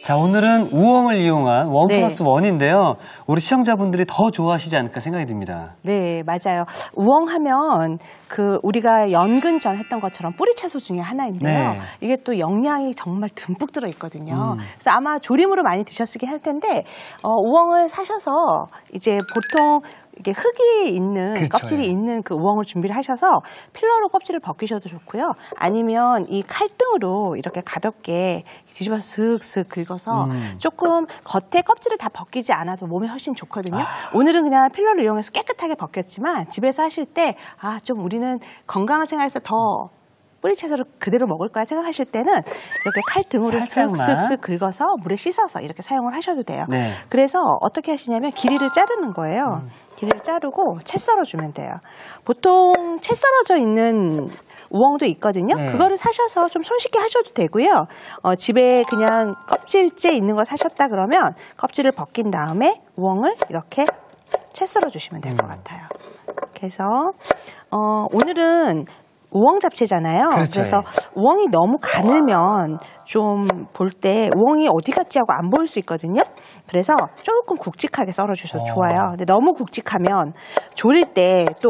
자, 오늘은 우엉을 이용한 원 플러스 원인데요. 우리 시청자분들이 더 좋아하시지 않을까 생각이 듭니다. 네, 맞아요. 우엉 하면 우리가 연근전 했던 것처럼 뿌리 채소 중에 하나인데요. 네. 이게 또 영양이 정말 듬뿍 들어 있거든요. 그래서 아마 조림으로 많이 드셨긴 할 텐데 우엉을 사셔서 이제 보통 이게 흙이 있는 그렇죠. 껍질이 있는 그 우엉을 준비를 하셔서 필러로 껍질을 벗기셔도 좋고요. 아니면 이 칼등으로 이렇게 가볍게 뒤집어서 슥슥 긁어서 조금 겉에 껍질을 다 벗기지 않아도 몸에 훨씬 좋거든요. 오늘은 그냥 필러를 이용해서 깨끗하게 벗겼지만 집에서 하실 때 좀 우리는 건강한 생활에서 더 뿌리 채소를 그대로 먹을 거야 생각하실 때는 이렇게 칼등으로 슥슥슥 긁어서 물에 씻어서 이렇게 사용을 하셔도 돼요. 네. 그래서 어떻게 하시냐면 길이를 자르는 거예요. 길이를 자르고 채 썰어주면 돼요. 보통 채 썰어져 있는 우엉도 있거든요. 네. 그거를 사셔서 좀 손쉽게 하셔도 되고요. 집에 그냥 껍질째 있는 걸 사셨다 그러면 껍질을 벗긴 다음에 우엉을 이렇게 채 썰어주시면 될 것 같아요. 그래서 오늘은 우엉 잡채잖아요. 그렇죠. 그래서 우엉이 너무 가늘면 좀 볼 때 우엉이 어디 갔지 하고 안 보일 수 있거든요. 그래서 조금 굵직하게 썰어주셔도 좋아요. 근데 너무 굵직하면 조릴 때 또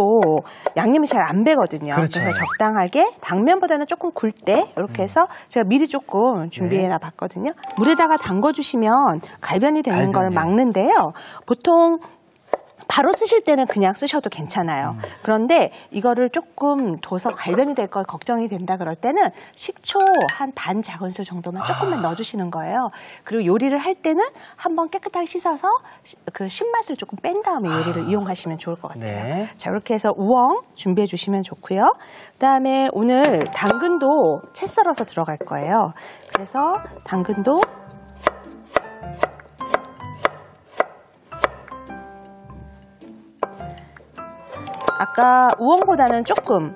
양념이 잘 안 배거든요. 그렇죠. 그래서 적당하게 당면보다는 조금 굵 때 이렇게 해서 제가 미리 조금 준비해 놨봤거든요. 물에다가 담궈주시면 갈변이 되는 걸 막는데요. 보통 바로 쓰실 때는 그냥 쓰셔도 괜찮아요. 그런데 이거를 조금 둬서 갈변이 될 걸 걱정이 된다 그럴 때는 식초 한 반 작은술 정도만 조금만 넣어주시는 거예요. 그리고 요리를 할 때는 한번 깨끗하게 씻어서 그 신맛을 조금 뺀 다음에 요리를 이용하시면 좋을 것 같아요. 네. 자, 이렇게 해서 우엉 준비해 주시면 좋고요. 그다음에 오늘 당근도 채 썰어서 들어갈 거예요. 그래서 당근도 아까 우엉보다는 조금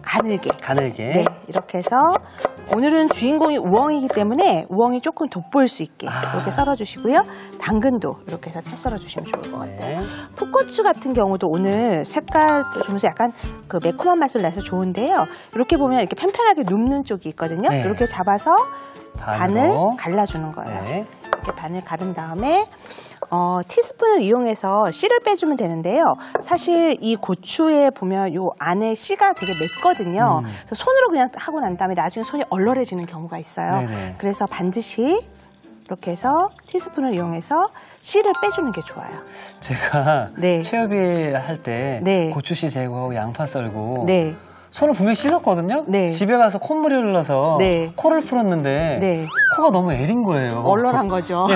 가늘게. 네, 이렇게 해서 오늘은 주인공이 우엉이기 때문에 우엉이 조금 돋보일 수 있게 이렇게 썰어주시고요. 당근도 이렇게 해서 채 썰어주시면 좋을 것 같아요. 풋고추 같은 경우도 오늘 색깔도 주면서 약간 그 매콤한 맛을 내서 좋은데요. 이렇게 보면 이렇게 편편하게 눕는 쪽이 있거든요. 네. 이렇게 잡아서 반을 갈라주는 거예요. 네. 이렇게 반을 가른 다음에 티스푼을 이용해서 씨를 빼주면 되는데요. 사실 이 고추에 보면 요 안에 씨가 되게 맵거든요. 그래서 손으로 그냥 하고 난 다음에 나중에 손이 얼얼해지는 경우가 있어요. 네네. 그래서 반드시 이렇게 해서 티스푼을 이용해서 씨를 빼주는 게 좋아요. 제가 체육이 할 때 고추씨 제거하고 양파 썰고 손을 분명히 씻었거든요. 집에 가서 콧물이 흘러서 코를 풀었는데 코가 너무 애린 거예요. 얼얼한 거죠.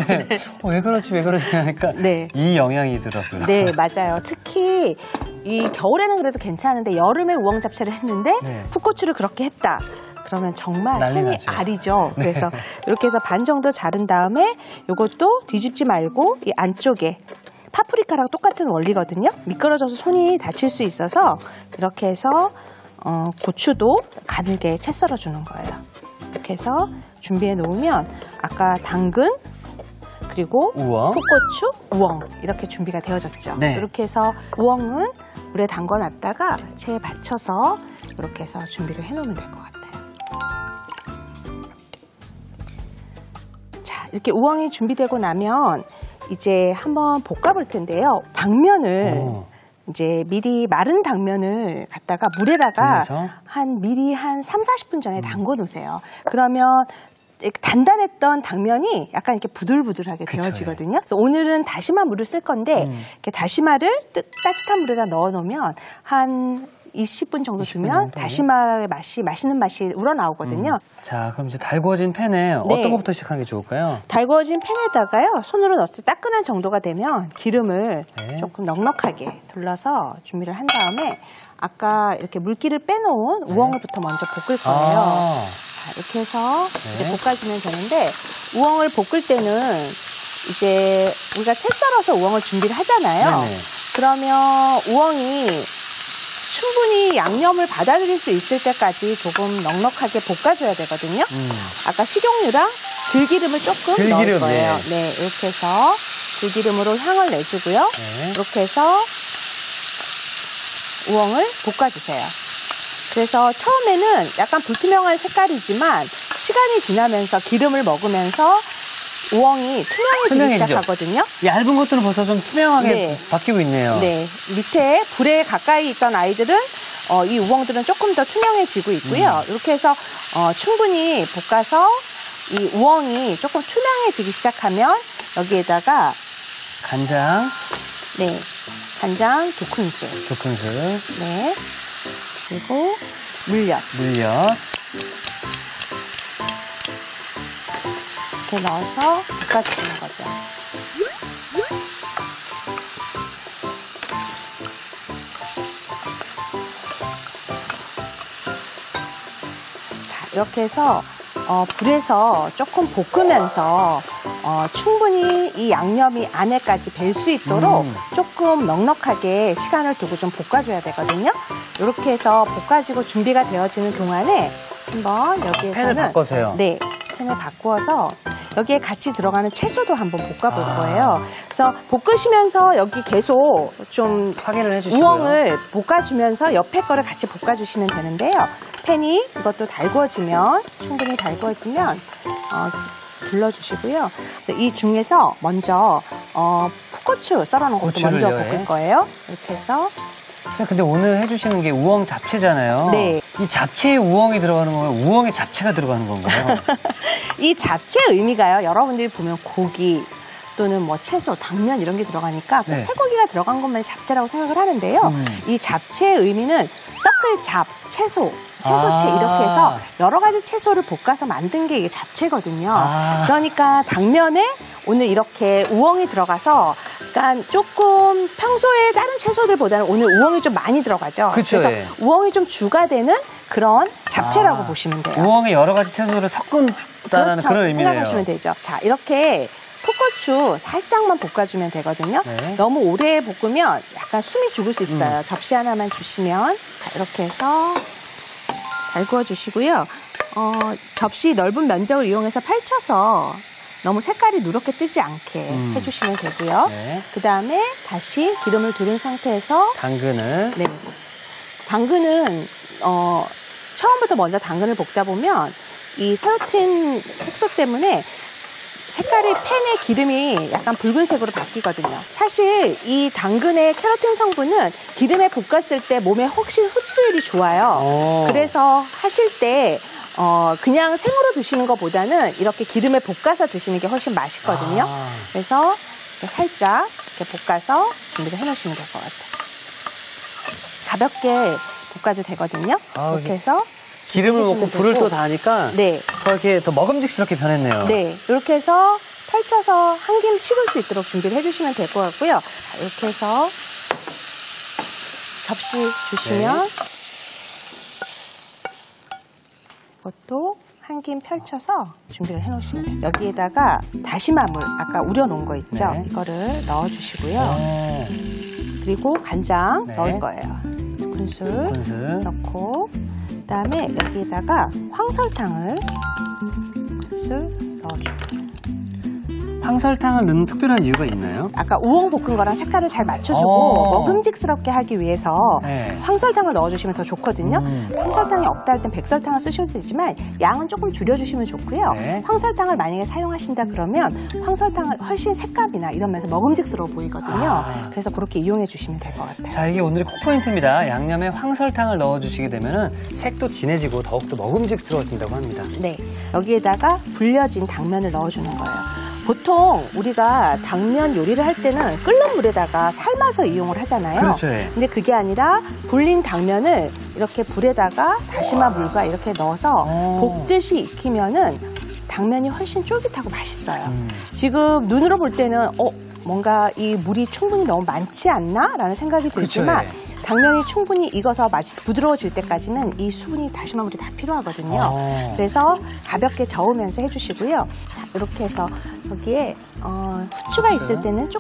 왜 그러지 하니까 이 영향이더라고요. 네, 맞아요. 특히 이 겨울에는 그래도 괜찮은데 여름에 우엉 잡채를 했는데 풋고추를 그렇게 했다. 그러면 정말 손이 아리죠. 그래서 이렇게 해서 반 정도 자른 다음에 이것도 뒤집지 말고 이 안쪽에 파프리카랑 똑같은 원리거든요. 미끄러져서 손이 다칠 수 있어서 그렇게 해서 고추도 가늘게 채 썰어주는 거예요. 이렇게 해서 준비해 놓으면 아까 당근 그리고 우엉, 풋고추, 우엉 이렇게 준비가 되어졌죠. 이렇게 해서 우엉은 물에 담궈 놨다가 체에 받쳐서 이렇게 해서 준비를 해 놓으면 될 것 같아요. 자, 이렇게 우엉이 준비되고 나면 이제 한번 볶아 볼 텐데요. 당면을 이제 미리 마른 당면을 갖다가 물에다가 미리 한 3-40분 전에 담궈 놓으세요. 그러면 단단했던 당면이 약간 이렇게 부들부들하게 되어지거든요. 그래서 오늘은 다시마 물을 쓸 건데 이렇게 다시마를 따뜻한 물에다 넣어 놓으면 한 20분 정도 두면 다시마의 맛있는 맛이 우러나오거든요. 자, 그럼 이제 달궈진 팬에 어떤 것부터 시작하는 게 좋을까요? 달궈진 팬에다가요, 손으로 넣었을 때 따끈한 정도가 되면 기름을 조금 넉넉하게 둘러서 준비를 한 다음에 아까 이렇게 물기를 빼놓은 우엉을부터 먼저 볶을 거예요. 자, 이렇게 해서 이제 볶아주면 되는데 우엉을 볶을 때는 이제 우리가 채 썰어서 우엉을 준비를 하잖아요. 그러면 우엉이 충분히 양념을 받아들일 수 있을 때까지 조금 넉넉하게 볶아줘야 되거든요. 아까 식용유랑 들기름을 조금 넣을 거예요. 이렇게 해서 들기름으로 향을 내주고요. 이렇게 해서 우엉을 볶아주세요. 그래서 처음에는 약간 불투명한 색깔이지만 시간이 지나면서 기름을 먹으면서 우엉이 투명해지기 시작하거든요. 얇은 것들은 벌써 좀 투명하게 바뀌고 있네요. 네, 밑에 불에 가까이 있던 아이들은 이 우엉들은 조금 더 투명해지고 있고요. 이렇게 해서 충분히 볶아서 이 우엉이 조금 투명해지기 시작하면 여기에다가 간장. 네, 간장 2큰술. 2큰술. 네, 그리고 물엿. 이렇게 넣어서 볶아주는 거죠. 자, 이렇게 해서 불에서 조금 볶으면서 충분히 이 양념이 안에까지 벨 수 있도록 조금 넉넉하게 시간을 두고 좀 볶아줘야 되거든요. 이렇게 해서 볶아지고 준비가 되어지는 동안에 한번 여기에서는 팬을 바꿔서요. 네, 팬을 바꾸어서 여기에 같이 들어가는 채소도 한번 볶아볼 거예요. 그래서 볶으시면서 여기 계속 좀 확인을 해주시고요. 우엉을 볶아주면서 옆에 거를 같이 볶아주시면 되는데요. 팬이 이것도 달구어지면 충분히 달구어지면 둘러주시고요. 이 중에서 먼저 풋고추 썰어놓은 것도 먼저 볶을 거예요. 이렇게 해서. 근데 오늘 해주시는 게 우엉 잡채잖아요. 네. 이 잡채에 우엉이 들어가는 건가요? 우엉에 잡채가 들어가는 건가요? 이 잡채 의미가요. 여러분들이 보면 고기 또는 뭐 채소, 당면 이런 게 들어가니까 꼭 쇠고기가 들어간 것만 잡채라고 생각을 하는데요. 이 잡채의 의미는 섞을 잡, 채소, 채소채 이렇게 해서 여러 가지 채소를 볶아서 만든 게 이게 잡채거든요. 그러니까 당면에 오늘 이렇게 우엉이 들어가서 약간 조금 평소에 다른 채소들보다는 오늘 우엉이 좀 많이 들어가죠. 그쵸, 그래서 우엉이 좀 주가 되는 그런 잡채라고 보시면 돼요. 우엉이 여러 가지 채소를 섞은다는 그런 의미네요. 생각하시면 되죠. 자, 이렇게 풋고추 살짝만 볶아주면 되거든요. 너무 오래 볶으면 약간 숨이 죽을 수 있어요. 접시 하나만 주시면 자, 이렇게 해서 달구어 주시고요. 접시 넓은 면적을 이용해서 펼쳐서 너무 색깔이 누렇게 뜨지 않게 해주시면 되고요. 그 다음에 다시 기름을 두른 상태에서 당근을 당근은 처음부터 먼저 당근을 볶다 보면 이 세로틴 색소 때문에 색깔이 팬의 기름이 약간 붉은색으로 바뀌거든요. 사실 이 당근의 케로틴 성분은 기름에 볶았을 때 몸에 훨씬 흡수율이 좋아요. 그래서 하실 때 그냥 생으로 드시는 것보다는 이렇게 기름에 볶아서 드시는 게 훨씬 맛있거든요. 그래서 이렇게 살짝 이렇게 볶아서 준비를 해놓으시면 될 것 같아요. 가볍게 볶아도 되거든요. 이렇게 해서 기름을 먹고 불을 또 다하니까 더 이렇게 더 먹음직스럽게 변했네요. 네, 이렇게 해서 펼쳐서 한 김 식을 수 있도록 준비를 해주시면 될 것 같고요. 자, 이렇게 해서 접시 주시면 이것도 한 김 펼쳐서 준비를 해놓으시면 돼요. 여기에다가 다시마물 아까 우려놓은 거 있죠? 이거를 넣어주시고요. 그리고 간장 넣을 거예요. 2큰술 넣고 그다음에 여기에다가 황설탕을 1큰술 넣어주고. 황설탕을 넣는 특별한 이유가 있나요? 아까 우엉 볶은 거랑 색깔을 잘 맞춰주고 먹음직스럽게 하기 위해서 황설탕을 넣어주시면 더 좋거든요. 황설탕이 없다 할 땐 백설탕을 쓰셔도 되지만 양은 조금 줄여주시면 좋고요. 황설탕을 만약에 사용하신다 그러면 황설탕은 훨씬 색감이나 이런 면에서 먹음직스러워 보이거든요. 그래서 그렇게 이용해 주시면 될 것 같아요. 자, 이게 오늘의 콕포인트입니다. 양념에 황설탕을 넣어주시게 되면 색도 진해지고 더욱더 먹음직스러워진다고 합니다. 네, 여기에다가 불려진 당면을 넣어주는 거예요. 보통 우리가 당면 요리를 할 때는 끓는 물에다가 삶아서 이용을 하잖아요. 그렇죠. 근데 그게 아니라 불린 당면을 이렇게 불에다가 다시마 물과 이렇게 넣어서 볶듯이 익히면은 당면이 훨씬 쫄깃하고 맛있어요. 지금 눈으로 볼 때는 뭔가 이 물이 충분히 너무 많지 않나? 라는 생각이 들지만 당면이 충분히 익어서 맛이 부드러워질 때까지는 이 수분이 다시마물이 다 필요하거든요. 그래서 가볍게 저으면서 해주시고요. 자, 이렇게 해서 여기에 후추가 있을 때는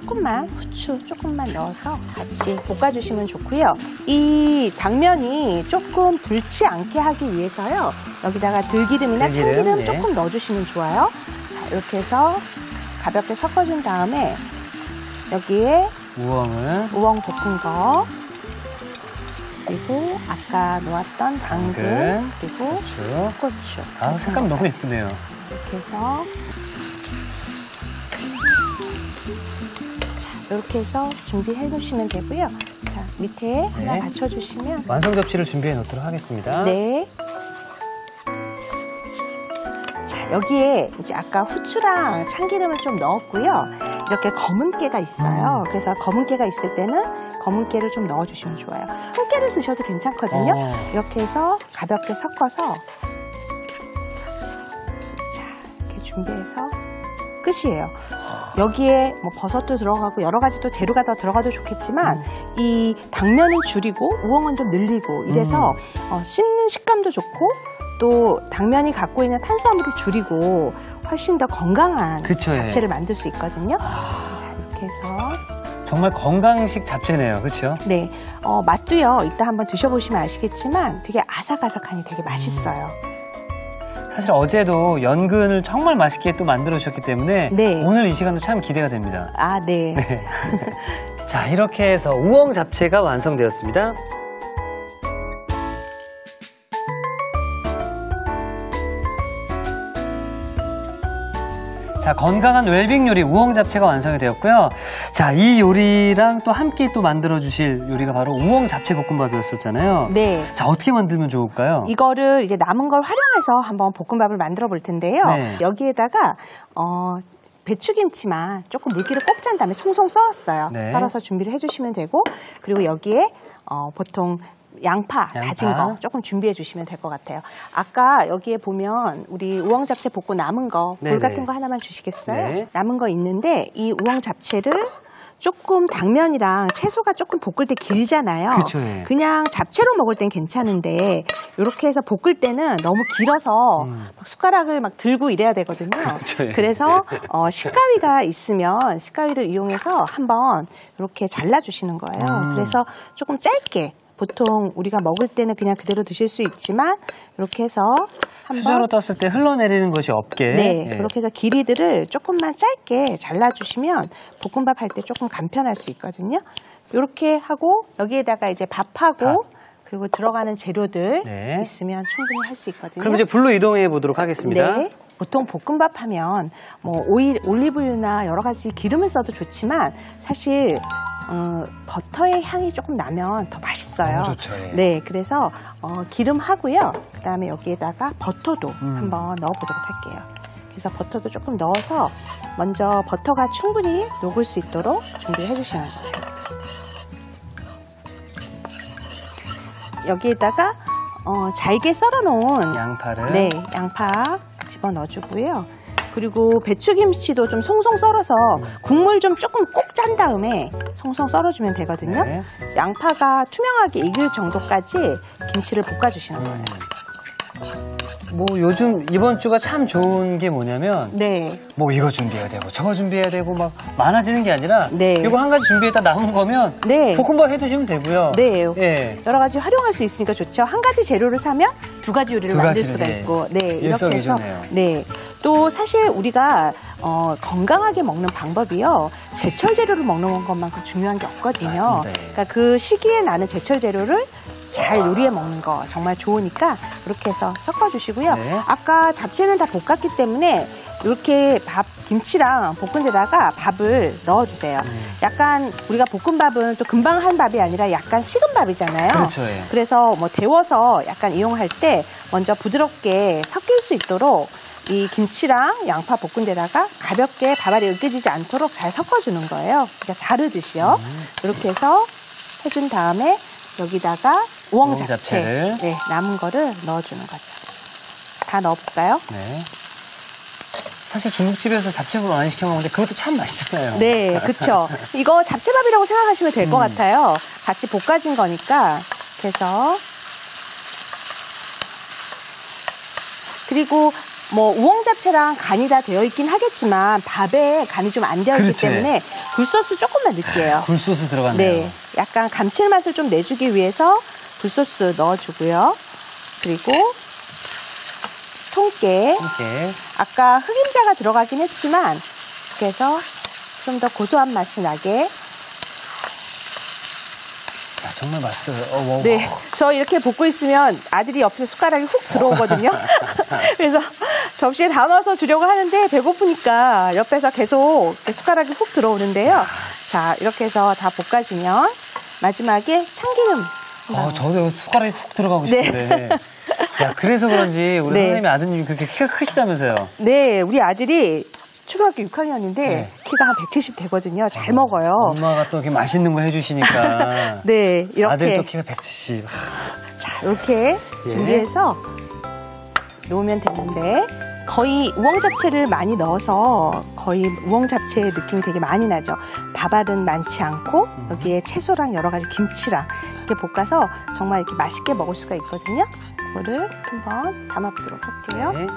후추 조금만 넣어서 같이 볶아주시면 좋고요. 이 당면이 조금 불지 않게 하기 위해서요. 여기다가 들기름이나 참기름 조금 넣어주시면 좋아요. 자, 이렇게 해서 가볍게 섞어준 다음에 여기에 우엉 볶은 거 그리고 아까 놓았던 당근, 그리고 고추. 아, 색감 너무 예쁘네요. 이렇게 해서 자, 이렇게 해서 준비해 놓으시면 되고요. 자, 밑에 하나 받쳐주시면 완성 접시를 준비해 놓도록 하겠습니다. 네. 자, 여기에 이제 아까 후추랑 참기름을 좀 넣었고요. 이렇게 검은 깨가 있어요. 그래서 검은 깨가 있을 때는 검은 깨를 좀 넣어주시면 좋아요. 홍깨를 쓰셔도 괜찮거든요. 이렇게 해서 가볍게 섞어서 자, 이렇게 준비해서 끝이에요. 여기에 뭐 버섯도 들어가고 여러 가지 또 재료가 더 들어가도 좋겠지만 이 당면은 줄이고 우엉은 좀 늘리고 이래서 씹는 식감도 좋고 또 당면이 갖고 있는 탄수화물을 줄이고 훨씬 더 건강한 잡채를 만들 수 있거든요. 자, 이렇게 해서 정말 건강식 잡채네요. 그렇죠? 네. 맛도요. 이따 한번 드셔보시면 아시겠지만 되게 아삭아삭하니 되게 맛있어요. 사실 어제도 연근을 정말 맛있게 또 만들어 주셨기 때문에 오늘 이 시간도 참 기대가 됩니다. 아, 네. 자, 이렇게 해서 우엉 잡채가 완성되었습니다. 자, 건강한 웰빙 요리 우엉 잡채가 완성이 되었고요. 자, 이 요리랑 또 함께 또 만들어 주실 요리가 바로 우엉 잡채 볶음밥이었었잖아요. 네. 자, 어떻게 만들면 좋을까요? 이거를 이제 남은 걸 활용해서 한번 볶음밥을 만들어 볼 텐데요. 여기에다가 배추김치만 조금 물기를 꼭 짠 다음에 송송 썰었어요. 썰어서 준비를 해주시면 되고, 그리고 여기에 보통 양파 다진 거 조금 준비해 주시면 될 것 같아요. 아까 여기에 보면 우리 우엉 잡채 볶고 남은 거 볼 같은 거 하나만 주시겠어요? 남은 거 있는데 이 우엉 잡채를 조금 당면이랑 채소가 조금 볶을 때 길잖아요. 그쵸, 그냥 잡채로 먹을 땐 괜찮은데 이렇게 해서 볶을 때는 너무 길어서 막 숟가락을 막 들고 이래야 되거든요. 그래서 식가위가 있으면 식가위를 이용해서 한번 이렇게 잘라주시는 거예요. 그래서 조금 짧게 보통 우리가 먹을 때는 그냥 그대로 드실 수 있지만 이렇게 해서 한번 수저로 떴을 때 흘러내리는 것이 없게 그렇게 해서 길이들을 조금만 짧게 잘라주시면 볶음밥 할 때 조금 간편할 수 있거든요. 이렇게 하고 여기에다가 이제 밥하고 그리고 들어가는 재료들 있으면 충분히 할 수 있거든요. 그럼 이제 불로 이동해 보도록 하겠습니다. 보통 볶음밥 하면 뭐 오일, 올리브유나 여러 가지 기름을 써도 좋지만 사실 버터의 향이 조금 나면 더 맛있어요. 너무 좋죠. 네, 그래서 기름 하고요. 그 다음에 여기에다가 버터도 한번 넣어보도록 할게요. 그래서 버터도 조금 넣어서 먼저 버터가 충분히 녹을 수 있도록 준비를 해주시는 거예요. 여기에다가 잘게 썰어놓은 양파를 양파 집어넣어주고요. 그리고 배추김치도 좀 송송 썰어서 국물 좀 조금 꼭 짠 다음에 송송 썰어주면 되거든요. 양파가 투명하게 익을 정도까지 김치를 볶아주시는 거예요. 뭐 요즘 이번 주가 참 좋은 게 뭐냐면 뭐 이거 준비해야 되고 저거 준비해야 되고 막 많아지는 게 아니라 이거 한 가지 준비했다 남은 거면 볶음밥 해 드시면 되고요. 여러 가지 활용할 수 있으니까 좋죠. 한 가지 재료를 사면 두 가지 요리를 만들 수가 있고 이렇게 해서 또 사실 우리가 건강하게 먹는 방법이요. 제철 재료를 먹는 것만큼 중요한 게 없거든요. 그러니까 그 시기에 나는 제철 재료를 잘 요리해 먹는 거 정말 좋으니까 이렇게 해서 섞어주시고요. 아까 잡채는 다 볶았기 때문에 이렇게 김치랑 볶은 데다가 밥을 넣어주세요. 약간 우리가 볶음밥은 또 금방 한 밥이 아니라 약간 식은 밥이잖아요. 그래서 뭐 데워서 약간 이용할 때 먼저 부드럽게 섞일 수 있도록 이 김치랑 양파 볶은 데다가 가볍게 밥알이 으깨지지 않도록 잘 섞어주는 거예요. 그러니까 자르듯이요. 이렇게 해서 해준 다음에 여기다가 우엉 잡채 남은 거를 넣어주는 거죠. 다 넣어볼까요? 사실 중국집에서 잡채밥 많이 시켜 먹는데 그것도 참 맛있잖아요. 네, 그렇죠. 이거 잡채밥이라고 생각하시면 될 것 같아요. 같이 볶아진 거니까. 그래서 그리고 뭐 우엉 잡채랑 간이 다 되어 있긴 하겠지만 밥에 간이 좀 안 되어 있기 때문에 굴소스 조금만 넣을게요. 굴소스 들어갔네요. 약간 감칠맛을 좀 내주기 위해서 굴소스 넣어주고요. 그리고 통깨. 아까 흑임자가 들어가긴 했지만 그래서 좀 더 고소한 맛이 나게 정말 맛있어요. 네, 저 이렇게 볶고 있으면 아들이 옆에서 숟가락이 훅 들어오거든요. 그래서 접시에 담아서 주려고 하는데 배고프니까 옆에서 계속 숟가락이 훅 들어오는데요. 자, 이렇게 해서 다 볶아지면 마지막에 참기름. 저도 숟가락이 훅 들어가고 싶은데. 야, 그래서 그런지 우리 선생님의 아드님이 그렇게 키가 크시다면서요? 네, 우리 아들이 초등학교 6학년인데 키가 한 170 되거든요. 잘 먹어요. 엄마가 또 이렇게 맛있는 거 해주시니까. 네, 이렇게. 아들도 키가 170. 자, 이렇게 준비해서 놓으면 되는데 거의 우엉 잡채를 많이 넣어서 거의 우엉 잡채의 느낌이 되게 많이 나죠. 밥알은 많지 않고 여기에 채소랑 여러 가지 김치랑 이렇게 볶아서 정말 이렇게 맛있게 먹을 수가 있거든요. 이거를 한번 담아보도록 할게요. 네.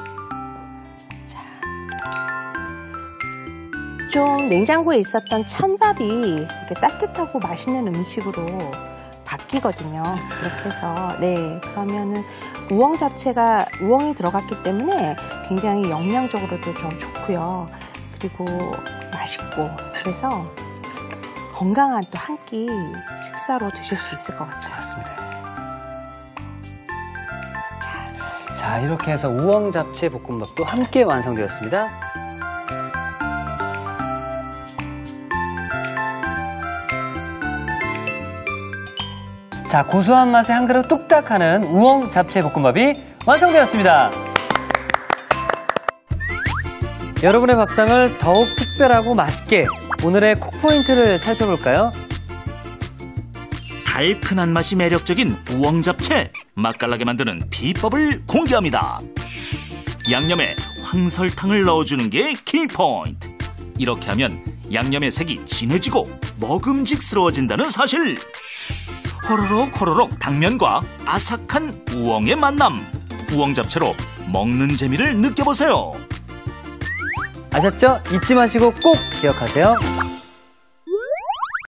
좀 냉장고에 있었던 찬밥이 이렇게 따뜻하고 맛있는 음식으로 바뀌거든요. 이렇게 해서 그러면은 우엉 자체가 우엉이 들어갔기 때문에 굉장히 영양적으로도 좀 좋고요. 그리고 맛있고 그래서 건강한 또 한 끼 식사로 드실 수 있을 것 같아요. 맞습니다. 자, 이렇게 해서 우엉 잡채 볶음밥도 함께 완성되었습니다. 자, 고소한 맛에 한 그릇 뚝딱 하는 우엉 잡채 볶음밥이 완성되었습니다. 여러분의 밥상을 더욱 특별하고 맛있게 오늘의 쿡포인트를 살펴볼까요? 달큰한 맛이 매력적인 우엉 잡채, 맛깔나게 만드는 비법을 공개합니다. 양념에 황설탕을 넣어주는 게 키포인트. 이렇게 하면 양념의 색이 진해지고 먹음직스러워진다는 사실. 호로록 호로록 당면과 아삭한 우엉의 만남. 우엉 잡채로 먹는 재미를 느껴보세요. 아셨죠? 잊지 마시고 꼭 기억하세요.